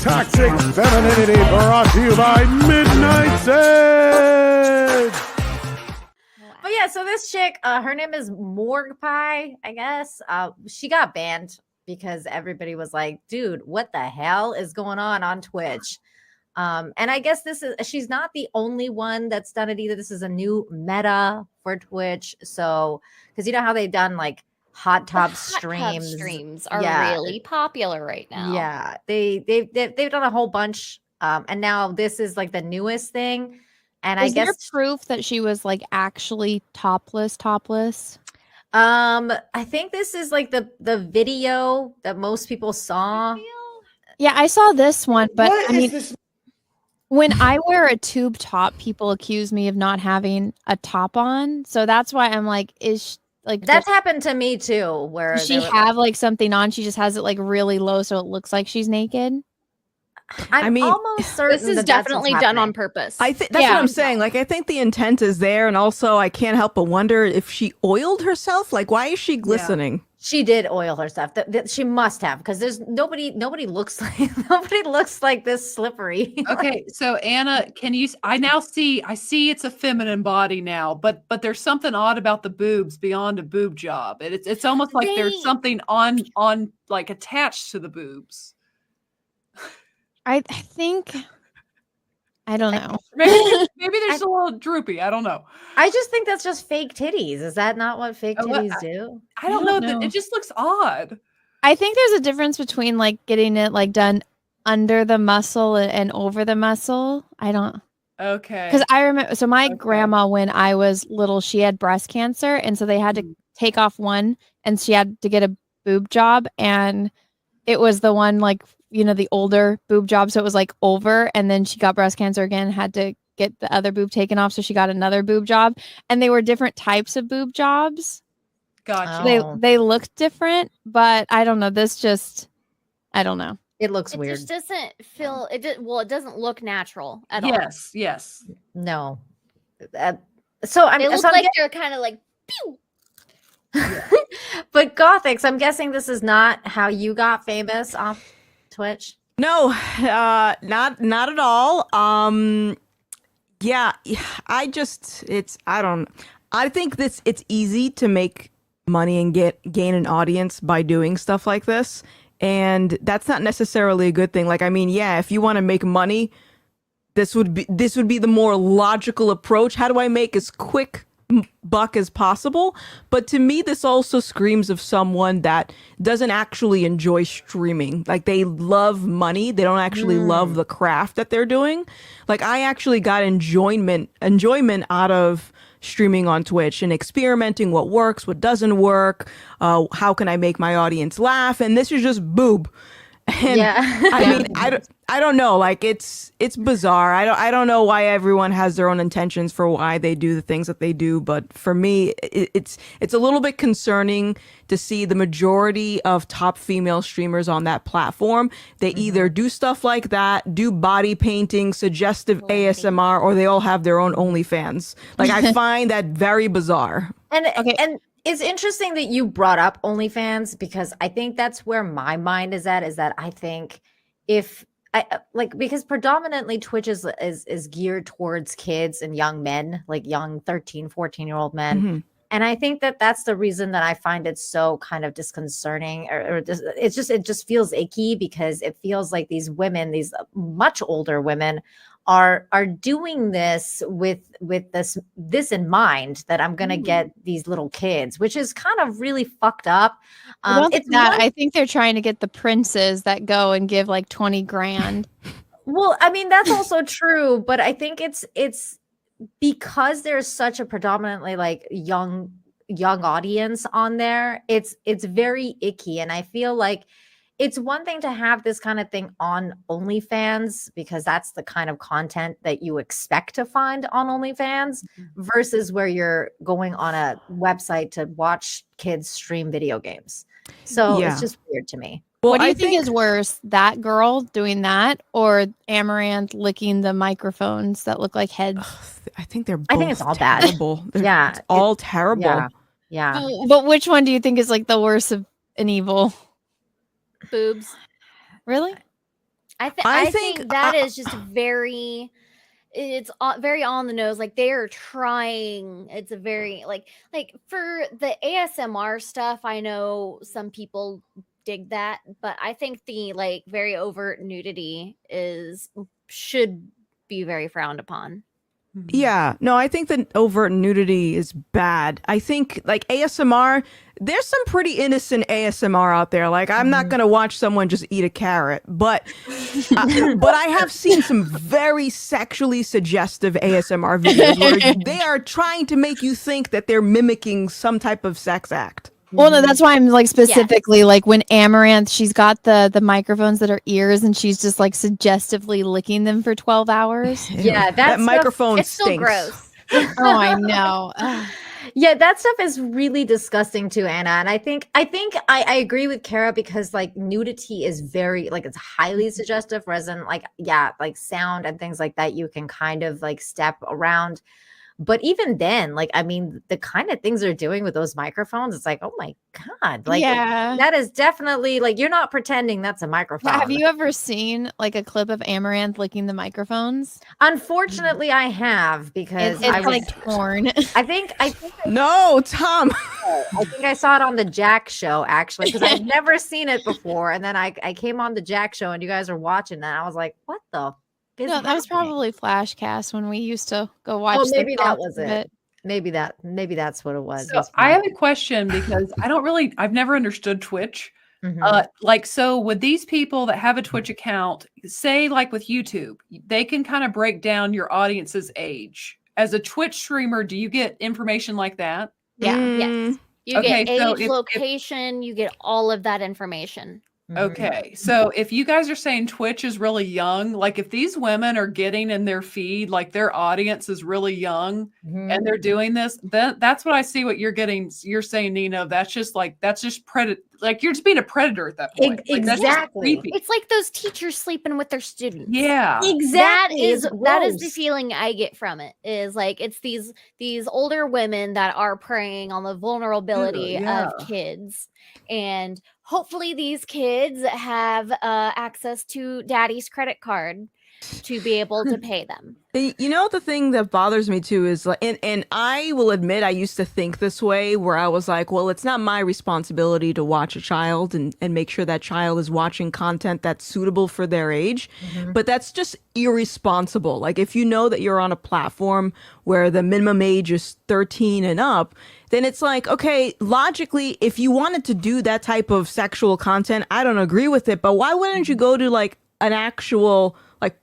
Toxic Femininity brought to you by Midnight Sage. But yeah, so this chick, her name is Morgue Pie, I guess. She got banned because everybody was like, dude, what the hell is going on Twitch? And I guess she's not the only one that's done it either. This is a new meta for Twitch. So, because you know how they've done like hot tub streams. Streams are really popular right now. Yeah, they've done a whole bunch. And now this is like the newest thing. And I guess there proof that she was like actually topless. I think this is like the video that most people saw. Yeah, I saw this one, but What I mean, is this? when I wear a tube top, people accuse me of not having a top on. So that's why I'm like, That's happened to me too. Where does she have like something on? She just has it like really low, so it looks like she's naked. I mean, almost certain this is definitely done on purpose. I think that's what I'm saying. Like, I think the intent is there, and also I can't help but wonder if she oiled herself. Like, why is she glistening? Yeah. She did oil herself. She must have, because there's nobody looks like this slippery. Okay, so Anna, can you? I see it's a feminine body now, but there's something odd about the boobs beyond a boob job. It's almost like there's something on like attached to the boobs. I think, I don't know. Maybe there's a little droopy. I don't know. I just think that's just fake titties. Is that not what fake titties do? I don't know. It just looks odd. I think there's a difference between like getting it like done under the muscle and over the muscle. I don't. Okay. Because I remember, so my grandma, when I was little, she had breast cancer. And so they had to take off one and she had to get a boob job. And it was the one like, you know, the older boob job. So it was like over. And then she got breast cancer again, had to get the other boob taken off. So she got another boob job. And they were different types of boob jobs. Gotcha. They looked different, but I don't know. This just, I don't know. It looks weird. It just doesn't feel it. It doesn't look natural at all. Yes. No. So it looks like they're kind of like, pew. But Gothics, I'm guessing this is not how you got famous off Twitch. No, not at all. Yeah, I think it's easy to make money and gain an audience by doing stuff like this. And that's not necessarily a good thing. Like, I mean, yeah, if you want to make money, this would be the more logical approach. How do I make as quick buck as possible? But to me, this also screams of someone that doesn't actually enjoy streaming. Like, they love money. They don't actually love the craft that they're doing. Like, I actually got enjoyment out of streaming on Twitch and experimenting what works, what doesn't work, how can I make my audience laugh, and this is just boob. And I mean, I don't know, like it's bizarre. I don't know why everyone has their own intentions for why they do the things that they do, but for me it's a little bit concerning to see the majority of top female streamers on that platform. They either do stuff like that, do body painting, suggestive ASMR, or they all have their own OnlyFans. Like, I find that very bizarre. And it's interesting that you brought up OnlyFans, because I think that's where my mind is at, is that I think because predominantly Twitch is geared towards kids and young men, like young 13, 14-year-old men. Mm-hmm. And I think that that's the reason that I find it so kind of disconcerting, or it just feels icky, because it feels like these women, these much older women, are doing this with this in mind, that I'm gonna get these little kids, which is kind of really fucked up. I think they're trying to get the princes that go and give like 20 grand. Well, I mean, that's also true, but I think it's because there's such a predominantly like young audience on there. It's very icky, and I feel like it's one thing to have this kind of thing on OnlyFans, because that's the kind of content that you expect to find on OnlyFans, versus where you're going on a website to watch kids stream video games. So it's just weird to me. Well, what do you think is worse, that girl doing that, or Amaranth licking the microphones that look like heads? I think it's all terrible. bad. It's all terrible. Yeah. But which one do you think is like the worst of an evil? Boobs. Really? I think that is just very. It's very on the nose. Like they are trying. It's a very like for the ASMR stuff. I know some people dig that, but I think the like very overt nudity should be very frowned upon. Yeah, no, I think that overt nudity is bad. I think like ASMR, there's some pretty innocent ASMR out there. Like I'm not gonna watch someone just eat a carrot, but I have seen some very sexually suggestive ASMR videos where they are trying to make you think that they're mimicking some type of sex act. Well, no, that's why I'm like specifically like when Amaranth, she's got the microphones that are ears and she's just like suggestively licking them for 12 hours. Yeah, that microphone It's still stinks. gross. Oh, I know. Ugh. Yeah, that stuff is really disgusting too, Anna. And I think I agree with Kara because like nudity is very like it's highly suggestive, whereas in like like sound and things like that you can kind of like step around. But even then, like I mean, the kind of things they're doing with those microphones, it's like, oh my God. Like that is definitely like you're not pretending that's a microphone. Have you ever seen like a clip of Amaranth licking the microphones? Unfortunately, I have because It's like porn. I think No, Tom. I think I saw it on the Jack show actually because I've never seen it before. And then I came on the Jack show and you guys were watching that. I was like, what the? No, that was probably Flashcast when we used to go watch. Oh, maybe the that thoughts was of it. Maybe that's what it was. So I have a question because I've never understood Twitch. Like, so with these people that have a Twitch account, say like with YouTube, they can kind of break down your audience's age. As a Twitch streamer, do you get information like that? Yeah. Yes. You Okay, get so age, location, you get all of that information. Okay, so if you guys are saying Twitch is really young, like if these women are getting in their feed, like their audience is really young and they're doing this, that's what I see what you're getting. You're saying, Nina, that's just predator. Like you're just being a predator at that point. Like, exactly. It's like those teachers sleeping with their students. Yeah. Exactly. That is the feeling I get from it. Is like it's these older women that are preying on the vulnerability of kids. And hopefully these kids have access to daddy's credit card to be able to pay them. You know, the thing that bothers me too is like, and I will admit I used to think this way where I was like, well, it's not my responsibility to watch a child and make sure that child is watching content that's suitable for their age. But that's just irresponsible. Like if you know that you're on a platform where the minimum age is 13 and up, then it's like, okay, logically, if you wanted to do that type of sexual content, I don't agree with it. But why wouldn't you go to like an actual like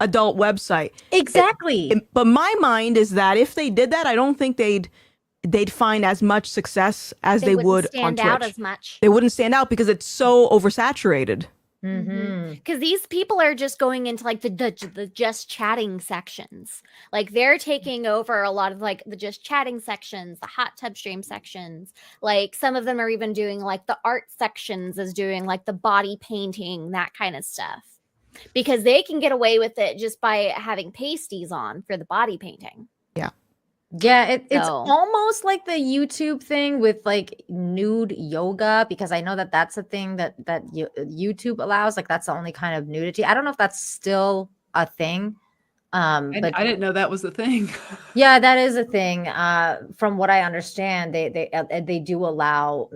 adult website? Exactly. But my mind is that if they did that, I don't think they'd find as much success as they would on stand Twitch. out as much. They wouldn't stand out because it's so oversaturated. Because these people are just going into like the just chatting sections. Like they're taking over a lot of like the just chatting sections, the hot tub stream sections. Like some of them are even doing like the art sections, as doing like the body painting, that kind of stuff. Because they can get away with it just by having pasties on for the body painting. Yeah, it's almost like the YouTube thing with like nude yoga, because I know that that's a thing that YouTube allows. Like that's the only kind of nudity. I don't know if that's still a thing. But I didn't know that was the thing. Yeah, that is a thing. From what I understand, they do allow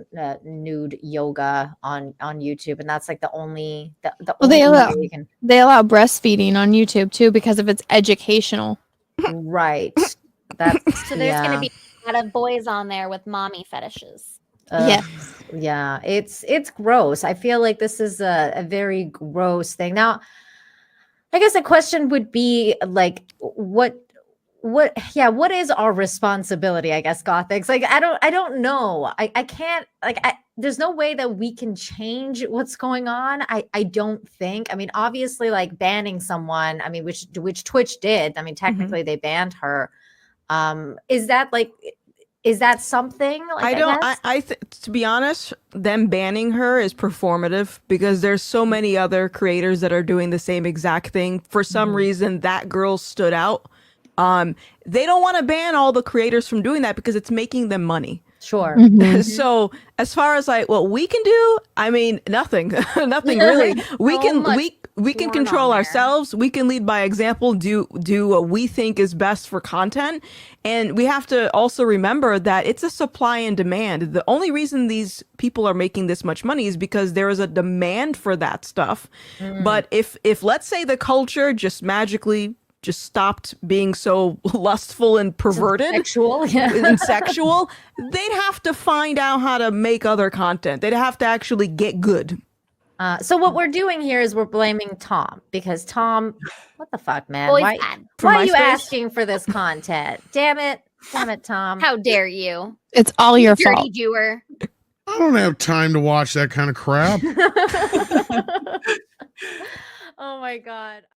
nude yoga on YouTube, and that's like the only. They allow breastfeeding on YouTube too because of its educational. Right. So there's going to be a lot of boys on there with mommy fetishes. Yeah, it's gross. I feel like this is a very gross thing. Now, I guess the question would be like, what is our responsibility? I guess Gothics. Like, I don't know. I can't there's no way that we can change what's going on. I don't think. I mean, obviously, like banning someone. I mean, which Twitch did. I mean, technically they banned her. Is that something? Like, to be honest, them banning her is performative because there's so many other creators that are doing the same exact thing. For some reason, that girl stood out. They don't want to ban all the creators from doing that because it's making them money. Sure. Mhm. So as far as like what we can do, I mean, nothing, nothing really. We So can much we can porn on control there. ourselves. We can lead by example. Do what we think is best for content, and we have to also remember that it's a supply and demand. The only reason these people are making this much money is because there is a demand for that stuff. But if let's say the culture just magically just stopped being so lustful and perverted Sexual. Yeah. and sexual, they'd have to find out how to make other content. They'd have to actually get good. So what we're doing here is we're blaming Tom because Tom, what the fuck, man? Boys Why, bad. For why are you MySpace? asking for this content? Damn it, Tom. How dare you? It's all your Dirty fault. Jewer. I don't have time to watch that kind of crap. Oh my god.